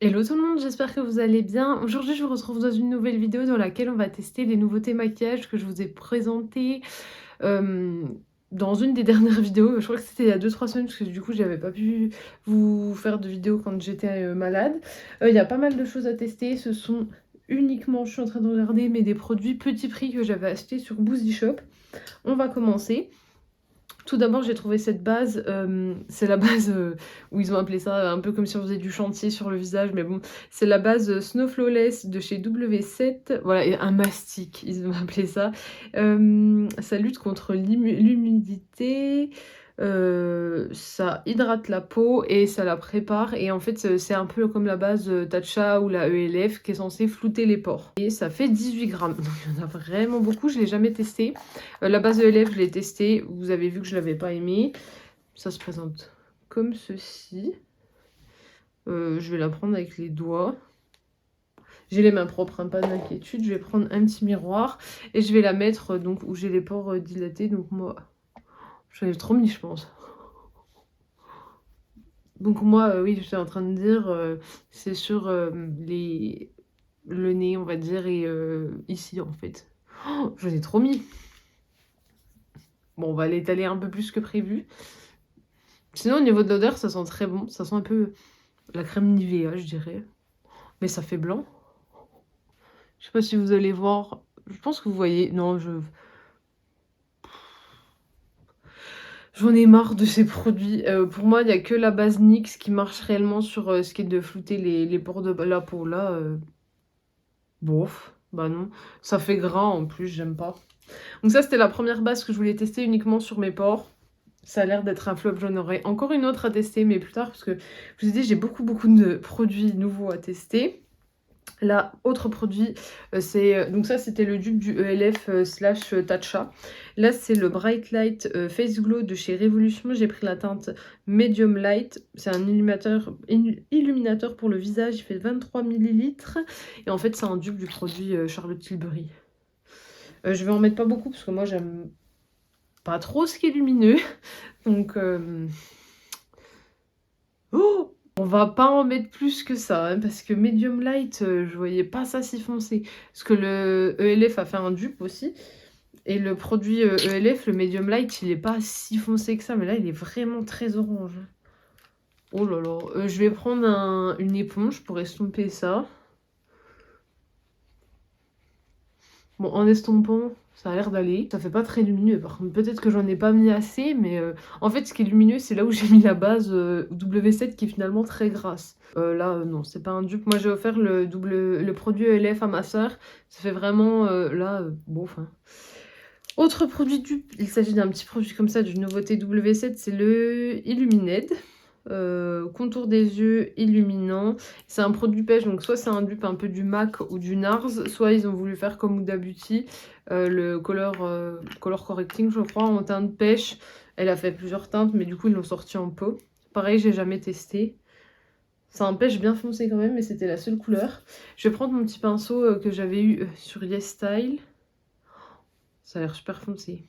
Hello tout le monde, j'espère que vous allez bien. Aujourd'hui, je vous retrouve dans une nouvelle vidéo dans laquelle on va tester les nouveautés maquillage que je vous ai présentées dans une des dernières vidéos. Je crois que c'était il y a 2-3 semaines parce que du coup, j'avais pas pu vous faire de vidéo quand j'étais malade. Il y a pas mal de choses à tester. Ce sont uniquement, je suis en train de regarder, mais des produits petit prix que j'avais achetés sur Boozy Shop. On va commencer. Tout d'abord, j'ai trouvé cette base, c'est la base où ils ont appelé ça un peu comme si on faisait du chantier sur le visage, mais bon, c'est la base Snow Flawless de chez W7. Voilà, et un mastic, ils ont appelé ça. Ça lutte contre l'humidité, ça hydrate la peau et ça la prépare. Et en fait, c'est un peu comme la base Tatcha ou la ELF qui est censée flouter les pores. Et ça fait 18 grammes, donc il y en a vraiment beaucoup, je ne l'ai jamais testé. La base ELF, je l'ai testée, vous avez vu que je l'avais pas aimé. Ça se présente comme ceci. Je vais la prendre avec les doigts. J'ai les mains propres, hein, pas d'inquiétude. Je vais prendre un petit miroir et je vais la mettre donc où j'ai les pores dilatés. Donc moi, j'en ai trop mis, je pense. Donc moi, oui, je suis en train de dire, c'est sur le nez, on va dire, et ici, en fait. Oh, j'en ai trop mis. Bon, on va l'étaler un peu plus que prévu. Sinon, au niveau de l'odeur, ça sent très bon. Ça sent un peu la crème Nivea, je dirais. Mais ça fait blanc. Je sais pas si vous allez voir. Je pense que vous voyez. Non, j'en ai marre de ces produits. Pour moi, il n'y a que la base NYX qui marche réellement sur ce qui est de flouter les pores de la peau. Là, bof. Bah non. Ça fait gras en plus, j'aime pas. Donc ça, c'était la première base que je voulais tester uniquement sur mes pores. Ça a l'air d'être un flop, j'en aurai encore une autre à tester, mais plus tard, parce que je vous ai dit, j'ai beaucoup de produits nouveaux à tester. Là, autre produit, c'est donc ça c'était le dupe du ELF slash Tatcha. Là c'est le Bright Light Face Glow de chez Révolution. J'ai pris la teinte Medium Light. C'est un illuminateur pour le visage, il fait 23 ml. Et en fait c'est un dupe du produit Charlotte Tilbury. Je vais en mettre pas beaucoup parce que moi j'aime pas trop ce qui est lumineux. Donc oh, on va pas en mettre plus que ça, hein, parce que Medium Light, je voyais pas ça si foncé. Parce que le ELF a fait un dupe aussi. Et le produit ELF, le Medium Light, il est pas si foncé que ça. Mais là, il est vraiment très orange. Oh là là. Je vais prendre une éponge pour estomper ça. Bon, en estompant, ça a l'air d'aller. Ça fait pas très lumineux. Par contre, peut-être que j'en ai pas mis assez. Mais en fait, ce qui est lumineux, c'est là où j'ai mis la base W7 qui est finalement très grasse. Là, non, c'est pas un dupe. Moi, j'ai offert le produit ELF à ma soeur. Ça fait vraiment, là, bof. Hein. Autre produit dupe, il s'agit d'un petit produit comme ça, d'une nouveauté W7, c'est le Illumined. Contour des yeux illuminant. C'est un produit pêche, donc soit c'est un dupe un peu du MAC ou du NARS, soit ils ont voulu faire comme Huda Beauty, le color correcting, je crois, en teinte pêche. Elle a fait plusieurs teintes, mais du coup ils l'ont sorti en pot. Pareil, j'ai jamais testé. C'est un pêche bien foncé quand même, mais c'était la seule couleur. Je vais prendre mon petit pinceau que j'avais eu sur Yes Style. Ça a l'air super foncé.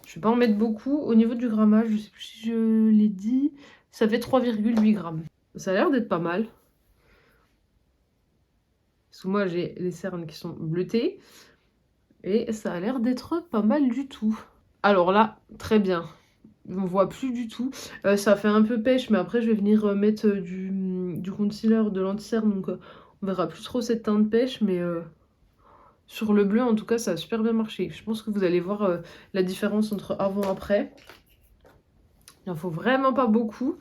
Je vais pas en mettre beaucoup. Au niveau du grammage, je sais plus si je l'ai dit, ça fait 3,8 grammes. Ça a l'air d'être pas mal. Parce que moi, j'ai les cernes qui sont bleutées. Et ça a l'air d'être pas mal du tout. Alors là, très bien. On voit plus du tout. Ça fait un peu pêche, mais après, je vais venir mettre du concealer, de l'anti-cerne. Donc, on verra plus trop cette teinte pêche, mais... sur le bleu, en tout cas, ça a super bien marché. Je pense que vous allez voir la différence entre avant et après. Il n'en faut vraiment pas beaucoup.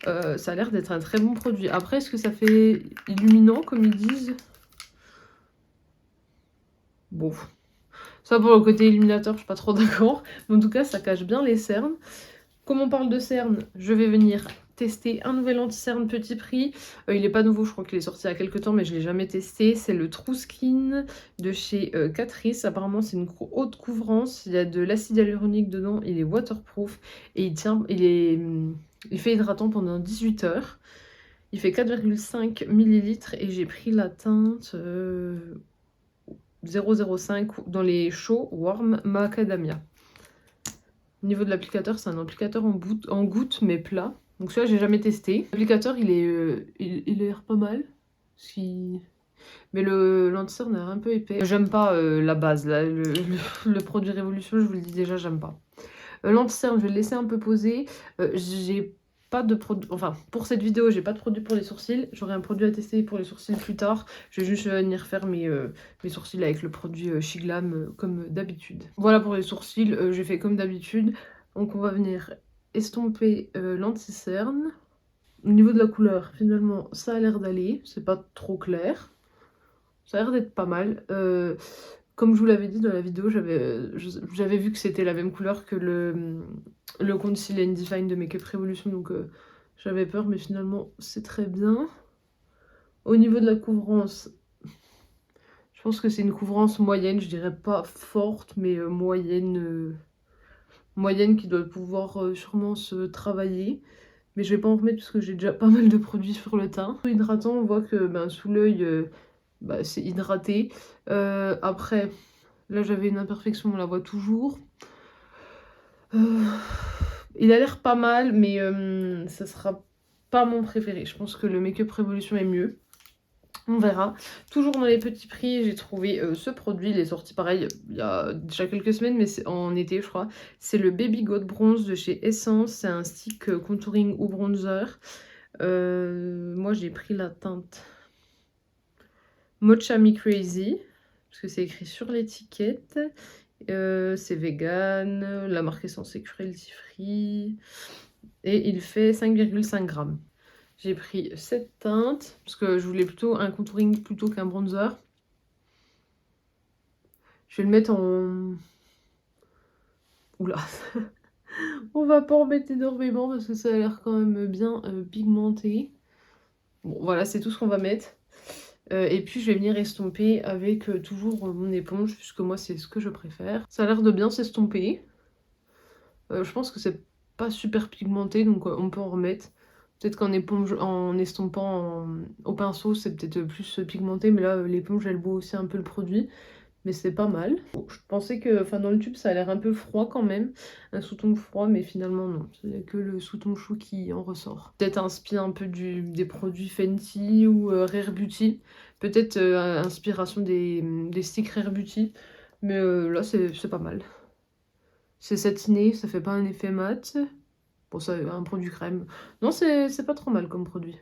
Ça a l'air d'être un très bon produit. Après, est-ce que ça fait illuminant, comme ils disent? Bon. Ça, pour le côté illuminateur, je suis pas trop d'accord. Mais en tout cas, ça cache bien les cernes. Comme on parle de cernes, je vais venir tester un nouvel anti-cerne petit prix. Il n'est pas nouveau, je crois qu'il est sorti il y a quelques temps, mais je ne l'ai jamais testé. C'est le True Skin de chez Catrice. Apparemment, c'est une haute couvrance. Il y a de l'acide hyaluronique dedans. Il est waterproof et il fait hydratant pendant 18 heures. Il fait 4,5 ml et j'ai pris la teinte 0,05 dans les chauds Warm Macadamia. Au niveau de l'applicateur, c'est un applicateur en gouttes mais plat. Donc celui-là, j'ai jamais testé. L'applicateur, il a l'air pas mal. Si... Mais le lenterne est un peu épais. J'aime pas la base, là. Le produit Révolution, je vous le dis déjà, j'aime pas. Lenterne, je vais le laisser un peu poser. J'ai pas de produit... Enfin, pour cette vidéo, j'ai pas de produit pour les sourcils. J'aurai un produit à tester pour les sourcils plus tard. Je vais juste venir faire mes sourcils avec le produit Shiglam comme d'habitude. Voilà pour les sourcils, j'ai fait comme d'habitude. Donc on va venir estomper l'anti-cerne. Au niveau de la couleur, finalement, ça a l'air d'aller. C'est pas trop clair. Ça a l'air d'être pas mal. Comme je vous l'avais dit dans la vidéo, j'avais vu que c'était la même couleur que le Conceal and Define de Make Up Revolution. Donc j'avais peur, mais finalement, c'est très bien. Au niveau de la couvrance, je pense que c'est une couvrance moyenne. Je dirais pas forte, mais moyenne. Moyenne qui doit pouvoir sûrement se travailler. Mais je vais pas en remettre parce que j'ai déjà pas mal de produits sur le teint. Hydratant, on voit que sous l'œil, c'est hydraté. Après, là j'avais une imperfection, on la voit toujours. Il a l'air pas mal, mais ça sera pas mon préféré. Je pense que le Make Up Revolution est mieux. On verra. Toujours dans les petits prix, j'ai trouvé ce produit. Il est sorti pareil il y a déjà quelques semaines, mais c'est en été, je crois. C'est le Baby Goat Bronze de chez Essence. C'est un stick contouring ou bronzer. Moi, j'ai pris la teinte Mocha Me Crazy, parce que c'est écrit sur l'étiquette. C'est vegan, la marque Essence est cruelty free. Et il fait 5,5 grammes. J'ai pris cette teinte, parce que je voulais plutôt un contouring plutôt qu'un bronzer. Je vais le mettre en... Oula. On va pas embêter énormément parce que ça a l'air quand même bien pigmenté. Bon, voilà, c'est tout ce qu'on va mettre. Et puis je vais venir estomper avec toujours mon éponge, puisque moi c'est ce que je préfère. Ça a l'air de bien s'estomper. Je pense que c'est pas super pigmenté, donc on peut en remettre. Peut-être en estompant au pinceau, c'est peut-être plus pigmenté, mais là l'éponge elle boit aussi un peu le produit. Mais c'est pas mal. Bon, je pensais que, enfin dans le tube ça a l'air un peu froid quand même, un sous-ton froid, mais finalement non, c'est que le sous-ton chou qui en ressort. Peut-être inspiré un peu des produits Fenty ou Rare Beauty, peut-être inspiration des sticks Rare Beauty, mais là c'est pas mal. C'est satiné, ça fait pas un effet mat. Bon, ça un produit crème. Non, c'est pas trop mal comme produit.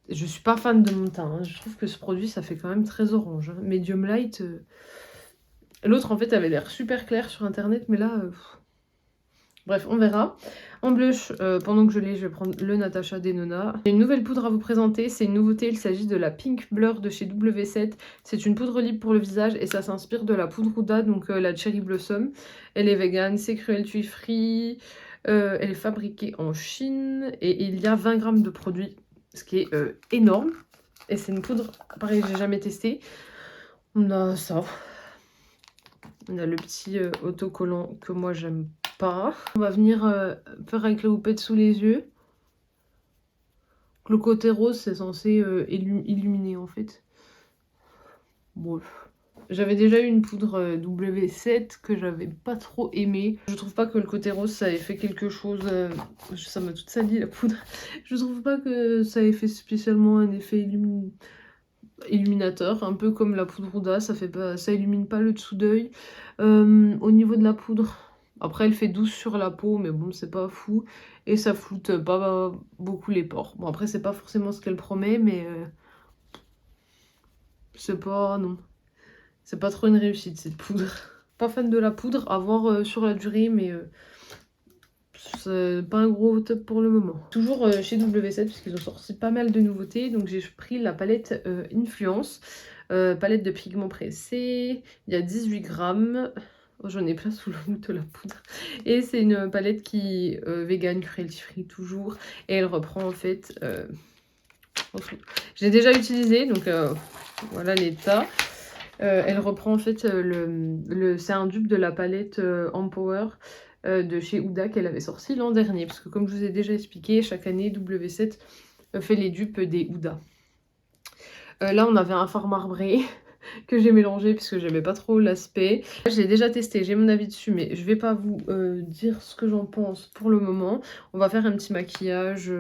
Je suis pas fan de mon teint, hein. Je trouve que ce produit, ça fait quand même très orange, hein. Medium light. L'autre, en fait, avait l'air super clair sur internet, mais là... Bref, on verra. En blush, pendant que je l'ai, je vais prendre le Natasha Denona. J'ai une nouvelle poudre à vous présenter, c'est une nouveauté, il s'agit de la Pink Blur de chez W7. C'est une poudre libre pour le visage et ça s'inspire de la poudre Huda, donc la Cherry Blossom. Elle est vegan, c'est cruelty free, elle est fabriquée en Chine et il y a 20 grammes de produit, ce qui est énorme. Et c'est une poudre, pareil, j'ai jamais testé. On a ça. On a le petit autocollant que moi j'aime pas. On va venir faire avec la houppette sous les yeux. Le côté rose c'est censé illuminer en fait. Bon. J'avais déjà eu une poudre W7 que j'avais pas trop aimée. Je trouve pas que le côté rose ça ait fait quelque chose... ça m'a toute sali la poudre. Je trouve pas que ça ait fait spécialement un effet illuminateur, un peu comme la poudre Huda, ça illumine pas le dessous d'œil. Au niveau de la poudre, après elle fait douce sur la peau, mais bon c'est pas fou, et ça floute pas beaucoup les pores. Bon après c'est pas forcément ce qu'elle promet, mais c'est pas... non. C'est pas trop une réussite cette poudre. Pas fan de la poudre, à voir sur la durée, mais c'est pas un gros top pour le moment. Toujours chez W7 puisqu'ils ont sorti pas mal de nouveautés. Donc j'ai pris la palette Influence. Palette de pigments pressés. Il y a 18 grammes. Oh, j'en ai plein sous le mousse de la poudre. Et c'est une palette qui est vegan, cruelty free toujours. Et elle reprend en fait... je l'ai déjà utilisée, donc voilà l'état. Elle reprend en fait c'est un dupe de la palette Empower de chez Huda qu'elle avait sorti l'an dernier. Parce que comme je vous ai déjà expliqué, chaque année W7 fait les dupes des Huda. Là on avait un fard marbré. que j'ai mélangé puisque j'aimais pas trop l'aspect. Je l'ai déjà testé, j'ai mon avis dessus, mais je vais pas vous dire ce que j'en pense pour le moment. On va faire un petit maquillage.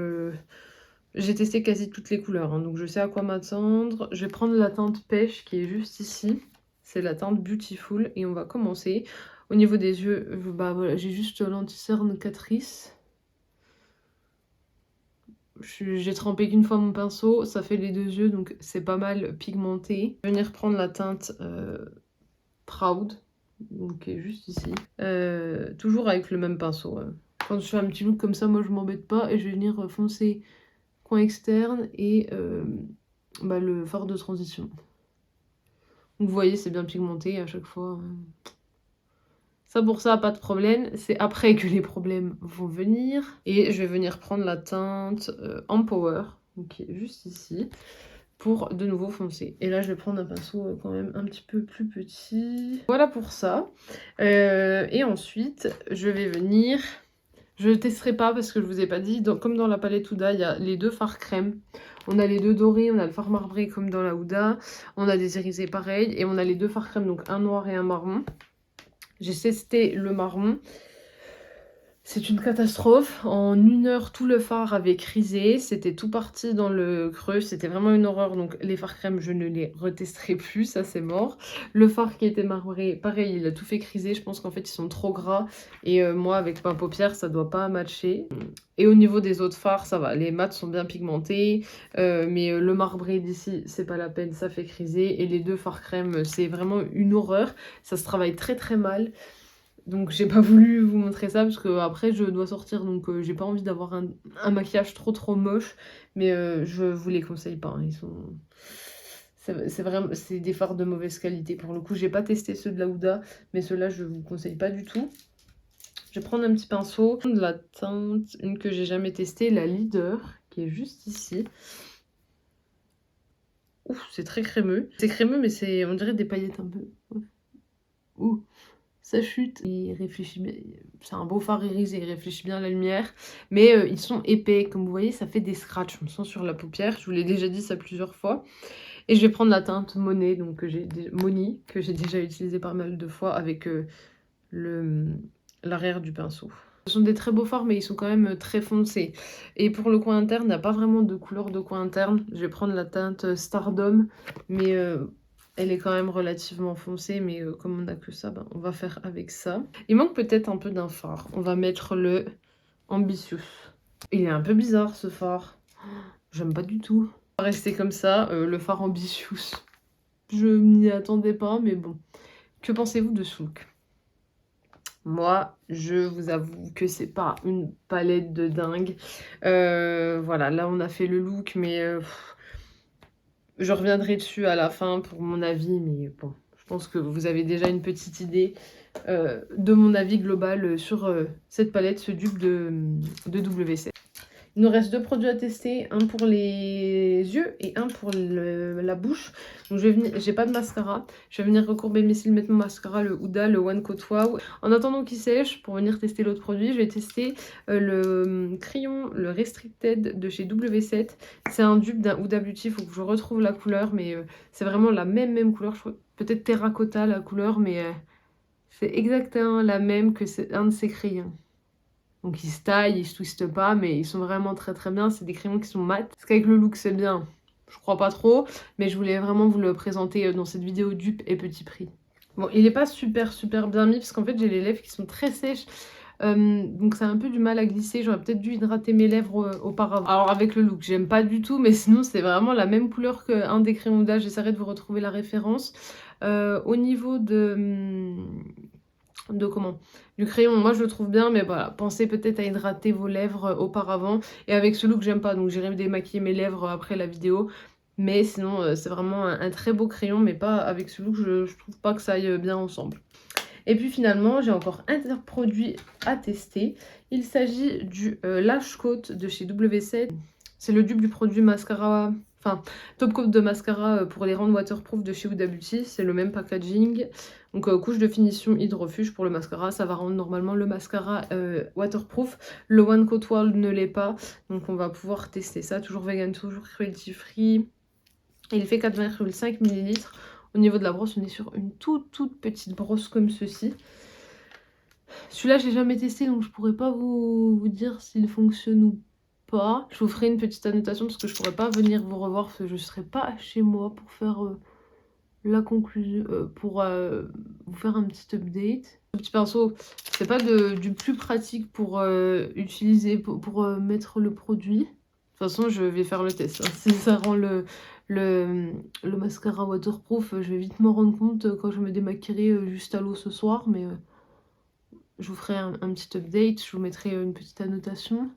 J'ai testé quasi toutes les couleurs, hein, donc je sais à quoi m'attendre. Je vais prendre la teinte pêche qui est juste ici. C'est la teinte Beautiful et on va commencer. Au niveau des yeux, bah voilà, j'ai juste l'anti-cerne Catrice. J'ai trempé qu'une fois mon pinceau, ça fait les deux yeux, donc c'est pas mal pigmenté. Je vais venir prendre la teinte Proud, donc qui est juste ici. Toujours avec le même pinceau. Quand je fais un petit look comme ça, moi je m'embête pas et je vais venir foncer coin externe et bah, le fard de transition. Donc vous voyez, c'est bien pigmenté à chaque fois. Ça pour ça, pas de problème. C'est après que les problèmes vont venir. Et je vais venir prendre la teinte Empower, qui est juste ici, pour de nouveau foncer. Et là, je vais prendre un pinceau quand même un petit peu plus petit. Voilà pour ça. Et ensuite, je vais venir... Je ne testerai pas parce que je vous ai pas dit, comme dans la palette Huda, il y a les deux fards crème. On a les deux dorés, on a le fard marbré comme dans la Huda. On a des irisés pareil. Et on a les deux fards crème, donc un noir et un marron. J'ai testé le marron. C'est une catastrophe. En 1 heure, tout le fard avait crisé. C'était tout parti dans le creux. C'était vraiment une horreur. Donc les fards crème, je ne les retesterai plus. Ça, c'est mort. Le fard qui était marbré, pareil, il a tout fait criser. Je pense qu'en fait, ils sont trop gras. Et moi, avec ma paupière, ça doit pas matcher. Et au niveau des autres fards, ça va. Les mats sont bien pigmentés. Mais le marbré d'ici, c'est pas la peine. Ça fait criser. Et les deux fards crème, c'est vraiment une horreur. Ça se travaille très très mal. Donc j'ai pas voulu vous montrer ça parce que après je dois sortir, donc j'ai pas envie d'avoir un maquillage trop moche, mais je vous les conseille pas, hein. Ils sont... C'est vraiment, c'est des fards de mauvaise qualité. Pour le coup, j'ai pas testé ceux de la Huda, mais ceux-là je vous conseille pas du tout. Je vais prendre un petit pinceau de la teinte, une que j'ai jamais testée, la Leader, qui est juste ici. Ouf, c'est très crémeux. C'est crémeux, mais c'est, on dirait des paillettes un peu. Ouh. Ça chute, il réfléchit bien, c'est un beau fard irisé, il réfléchit bien à la lumière, mais ils sont épais, comme vous voyez ça fait des scratchs, on le sent sur la paupière, je vous l'ai déjà dit ça plusieurs fois. Et je vais prendre la teinte Monet, donc Moni, que j'ai déjà utilisé pas mal de fois avec l'arrière du pinceau. Ce sont des très beaux fards, mais ils sont quand même très foncés. Et pour le coin interne, il n'y a pas vraiment de couleur de coin interne. Je vais prendre la teinte Stardom, mais elle est quand même relativement foncée, mais comme on n'a que ça, ben, on va faire avec ça. Il manque peut-être un peu d'un fard. On va mettre le Ambitious. Il est un peu bizarre ce fard. J'aime pas du tout. On va rester comme ça, le fard Ambitious. Je m'y attendais pas, mais bon. Que pensez-vous de ce look ? Moi, je vous avoue que c'est pas une palette de dingue. Voilà, là on a fait le look, mais je reviendrai dessus à la fin pour mon avis. Mais bon, je pense que vous avez déjà une petite idée de mon avis global sur cette palette, ce dupe de W7. Il nous reste 2 produits à tester, un pour les yeux et un pour la bouche. Donc j'ai pas de mascara, je vais venir recourber mes cils, mettre mon mascara, le Huda, le One Coat Wow. En attendant qu'il sèche, pour venir tester l'autre produit, je vais tester le crayon, le Restricted de chez W7. C'est un dupe d'un Huda Beauty, il faut que je retrouve la couleur, mais c'est vraiment la même couleur, peut-être terracotta la couleur, mais c'est exactement la même que un de ces crayons. Donc ils se taillent, ils se twistent pas, mais ils sont vraiment très bien. C'est des crayons qui sont mat. Parce qu'avec le look c'est bien, je crois pas trop. Mais je voulais vraiment vous le présenter dans cette vidéo dupe et petit prix. Bon, il est pas super bien mis parce qu'en fait j'ai les lèvres qui sont très sèches. Donc ça a un peu du mal à glisser. J'aurais peut-être dû hydrater mes lèvres auparavant. Alors avec le look, j'aime pas du tout. Mais sinon c'est vraiment la même couleur qu'un des crayons d'âge. J'essaierai de vous retrouver la référence. Au niveau du crayon, moi je le trouve bien, mais voilà, pensez peut-être à hydrater vos lèvres auparavant. Et avec ce look j'aime pas, donc j'irai démaquiller mes lèvres après la vidéo. Mais sinon c'est vraiment un très beau crayon, mais pas avec ce look, je trouve pas que ça aille bien ensemble. Et puis finalement j'ai encore un produit à tester. Il s'agit du Lash Coat de chez W7. C'est le dupe du produit mascara... Enfin, top coat de mascara pour les rendre waterproof de chez Huda Beauty. C'est le même packaging. Donc couche de finition hydrofuge pour le mascara. Ça va rendre normalement le mascara waterproof. Le One Coat Wow ne l'est pas. Donc on va pouvoir tester ça. Toujours vegan, toujours cruelty free. Il fait 4,5 ml. Au niveau de la brosse, on est sur une toute petite brosse comme ceci. Celui-là, je l'ai jamais testé, donc je pourrais pas vous dire s'il fonctionne ou pas. Je vous ferai une petite annotation parce que je pourrais pas venir vous revoir parce que je serai pas chez moi pour faire la conclusion, pour vous faire un petit update. Le petit pinceau, c'est pas du plus pratique pour utiliser, pour mettre le produit. De toute façon, je vais faire le test. Hein. Si ça rend le mascara waterproof, je vais vite m'en rendre compte quand je me démaquillerai juste à l'eau ce soir. Mais je vous ferai un petit update, je vous mettrai une petite annotation.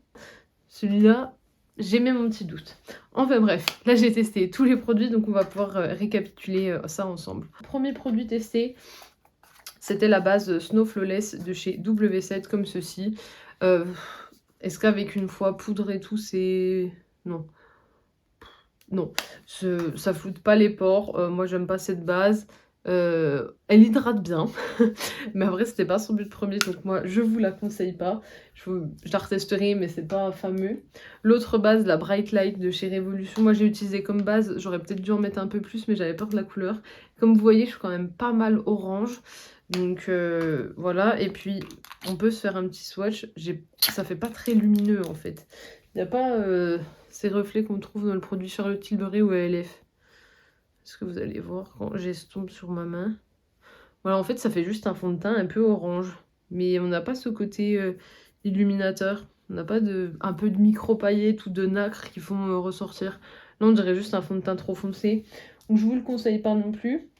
Celui-là, j'ai mis mon petit doute. Enfin bref, là j'ai testé tous les produits, donc on va pouvoir récapituler ça ensemble. Le premier produit testé, c'était la base Snow Flawless de chez W7, comme ceci. Est-ce qu'avec une fois poudre et tout, c'est... Non. Non, ça floute pas les pores. Moi, j'aime pas cette base. Elle hydrate bien. Mais après, c'était pas son but premier. Donc moi, je vous la conseille pas. Je la retesterai, mais c'est pas fameux. L'autre base, la Bright Light de chez Révolution. Moi, j'ai utilisé comme base. J'aurais peut-être dû en mettre un peu plus, mais j'avais peur de la couleur. Comme vous voyez, je suis quand même pas mal orange. Donc voilà. Et puis, on peut se faire un petit swatch. Ça fait pas très lumineux, en fait. Il n'y a pas ces reflets qu'on trouve dans le produit Charlotte Tilbury ou ALF. Est-ce que vous allez voir quand j'estompe sur ma main? Voilà, en fait, ça fait juste un fond de teint un peu orange. Mais on n'a pas ce côté illuminateur. On n'a pas un peu de micro-paillettes ou de nacre qui font ressortir. Là, on dirait juste un fond de teint trop foncé. Donc, je vous le conseille pas non plus.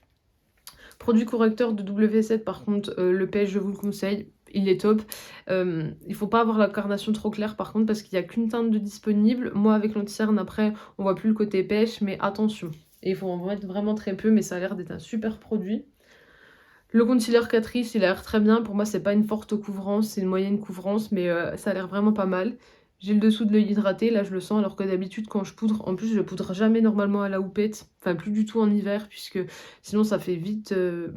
Produit correcteur de W7, par contre, le pêche, je vous le conseille. Il est top. Il faut pas avoir la carnation trop claire par contre parce qu'il n'y a qu'une teinte de disponible. Moi avec l'anti-cerne après on voit plus le côté pêche, mais attention. Et il faut en mettre vraiment très peu, mais ça a l'air d'être un super produit. Le concealer Catrice, il a l'air très bien. Pour moi c'est pas une forte couvrance, c'est une moyenne couvrance, mais ça a l'air vraiment pas mal. J'ai le dessous de l'œil hydraté, là je le sens, alors que d'habitude quand je poudre, en plus je poudre jamais normalement à la houppette, enfin plus du tout en hiver, puisque sinon ça fait vite,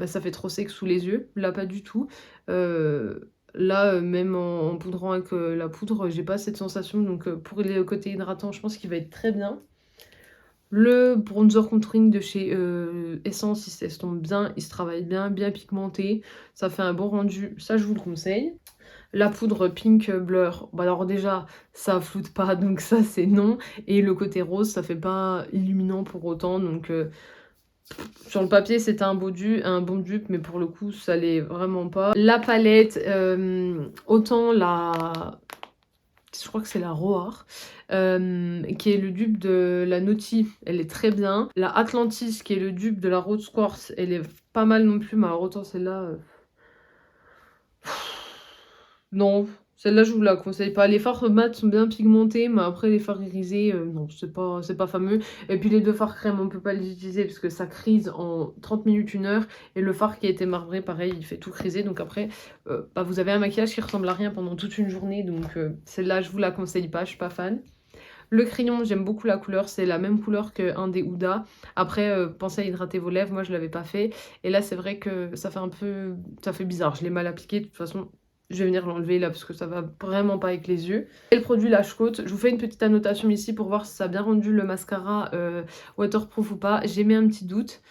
ça fait trop sec sous les yeux, là pas du tout. Là même en poudrant avec la poudre, j'ai pas cette sensation, donc pour les côtés hydratants, je pense qu'il va être très bien. Le bronzer contouring de chez Essence, il s'estompe bien, il se travaille bien, bien pigmenté, ça fait un bon rendu, ça je vous le conseille. La poudre Pink Blur, bah alors déjà, ça floute pas, donc ça c'est non. Et le côté rose, ça fait pas illuminant pour autant, donc sur le papier c'était un bon dupe, mais pour le coup ça l'est vraiment pas. La palette, autant je crois que c'est la Roar, qui est le dupe de la Naughty, elle est très bien. La Atlantis, qui est le dupe de la Rose Quartz, elle est pas mal non plus, mais alors autant celle-là... Non, celle-là je vous la conseille pas. Les fards mat sont bien pigmentés, mais après les fards irisés, non, c'est pas fameux. Et puis les deux fards crème, on peut pas les utiliser parce que ça crise en 30 minutes, 1 heure. Et le fard qui a été marbré, pareil, il fait tout criser. Donc après, vous avez un maquillage qui ressemble à rien pendant toute une journée. Donc celle-là, je vous la conseille pas, je suis pas fan. Le crayon, j'aime beaucoup la couleur, c'est la même couleur qu'un des Huda. Après, pensez à hydrater vos lèvres, moi je l'avais pas fait. Et là, c'est vrai que ça fait bizarre, je l'ai mal appliqué. De toute façon, je vais venir l'enlever là parce que ça va vraiment pas avec les yeux. Et le produit Lash Coat, je vous fais une petite annotation ici pour voir si ça a bien rendu le mascara waterproof ou pas. J'ai mis un petit doute.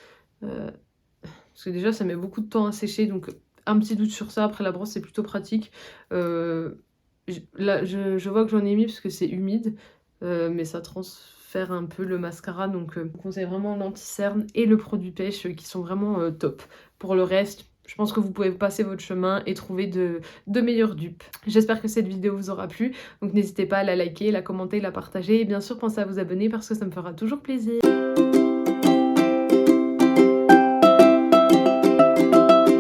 Parce que déjà, ça met beaucoup de temps à sécher, donc un petit doute sur ça. Après, la brosse, c'est plutôt pratique. Là, je vois que j'en ai mis parce que c'est humide. Mais ça transfère un peu le mascara, donc je vous conseille vraiment l'anti-cerne et le produit pêche qui sont vraiment top. Pour le reste, je pense que vous pouvez passer votre chemin et trouver de meilleurs dupes. J'espère que cette vidéo vous aura plu, donc n'hésitez pas à la liker, la commenter, la partager et bien sûr pensez à vous abonner parce que ça me fera toujours plaisir.